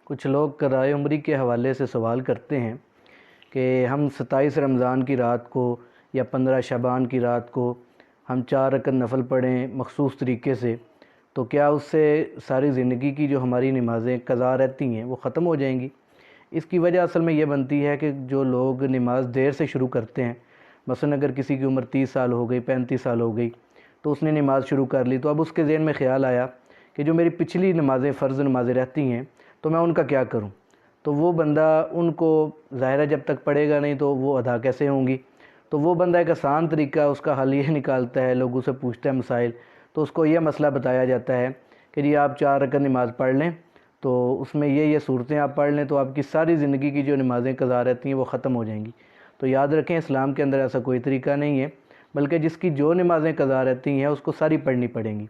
کچھ لوگ قضائے عمری کے حوالے سے سوال کرتے ہیں کہ ہم 27 رمضان کی رات کو یا 15 شعبان کی رات کو ہم 4 رکعت نفل پڑھیں مخصوص طریقے سے، تو کیا اس سے ساری زندگی کی جو ہماری نمازیں قضا رہتی ہیں وہ ختم ہو جائیں گی؟ اس کی وجہ اصل میں یہ بنتی ہے کہ جو لوگ نماز دیر سے شروع کرتے ہیں، مثلا اگر کسی کی عمر 30 سال ہو گئی، 35 سال ہو گئی، تو اس نے نماز شروع کر لی، تو اب اس کے ذہن میں خیال آیا کہ جو میری پچھلی نمازیں فرض نمازیں رہتی ہیں تو میں ان کا کیا کروں؟ تو وہ بندہ ان کو ظاہر ہے جب تک پڑھے گا نہیں تو وہ ادا کیسے ہوں گی؟ تو وہ بندہ ایک آسان طریقہ اس کا حل یہ نکالتا ہے، لوگوں سے پوچھتا ہے مسائل، تو اس کو یہ مسئلہ بتایا جاتا ہے کہ جی آپ 4 رکعت نماز پڑھ لیں، تو اس میں یہ صورتیں آپ پڑھ لیں تو آپ کی ساری زندگی کی جو نمازیں قضا رہتی ہیں وہ ختم ہو جائیں گی۔ تو یاد رکھیں اسلام کے اندر ایسا کوئی طریقہ نہیں ہے، بلکہ جس کی جو نمازیں قضا رہتی ہیں اس کو ساری پڑھنی پڑیں گی۔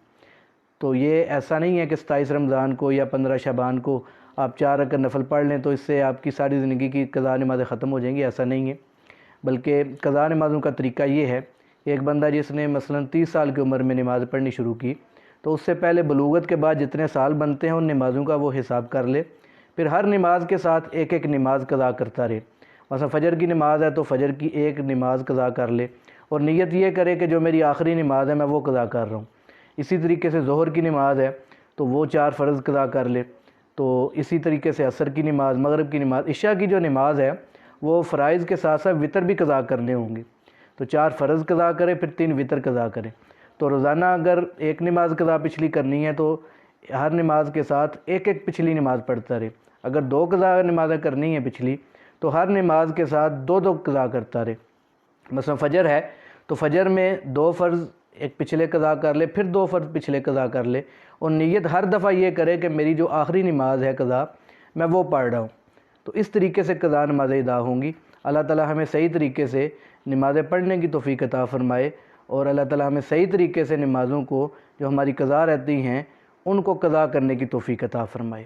تو یہ ایسا نہیں ہے کہ 27 رمضان کو یا 15 شعبان کو آپ 4 رکعت نفل پڑھ لیں تو اس سے آپ کی ساری زندگی کی قضا نمازیں ختم ہو جائیں گی، ایسا نہیں ہے۔ بلکہ قضا نمازوں کا طریقہ یہ ہے کہ ایک بندہ جس نے مثلا 30 سال کی عمر میں نماز پڑھنی شروع کی، تو اس سے پہلے بلوغت کے بعد جتنے سال بنتے ہیں ان نمازوں کا وہ حساب کر لے، پھر ہر نماز کے ساتھ ایک ایک نماز قضا کرتا رہے۔ مثلا فجر کی نماز ہے تو فجر کی ایک نماز قضا کر لے اور نیت یہ کرے کہ جو میری آخری نماز ہے میں وہ قضا کر رہا ہوں۔ اسی طریقے سے ظہر کی نماز ہے تو وہ 4 فرض قضا کر لے، تو اسی طریقے سے عصر کی نماز، مغرب کی نماز، عشاء کی جو نماز ہے وہ فرائض کے ساتھ ساتھ وتر بھی قضا کرنے ہوں گے، تو 4 فرض قضا کرے پھر 3 وتر قضا کرے۔ تو روزانہ اگر ایک نماز قضا پچھلی کرنی ہے تو ہر نماز کے ساتھ ایک ایک پچھلی نماز پڑھتا رہے۔ اگر 2 قضا نمازیں کرنی ہیں پچھلی تو ہر نماز کے ساتھ 2 قضا کرتا رہے۔ مثلا فجر ہے تو فجر میں 2 فرض ایک پچھلے قضا کر لے، پھر 2 فرض پچھلے قضا کر لے، اور نیت ہر دفعہ یہ کرے کہ میری جو آخری نماز ہے قضا میں وہ پڑھ رہا ہوں۔ تو اس طریقے سے قضا نمازیں ادا ہوں گی۔ اللہ تعالی ہمیں صحیح طریقے سے نمازیں پڑھنے کی توفیق عطا فرمائے، اور اللہ تعالی ہمیں صحیح طریقے سے نمازوں کو جو ہماری قضا رہتی ہیں ان کو قضا کرنے کی توفیق عطا فرمائے۔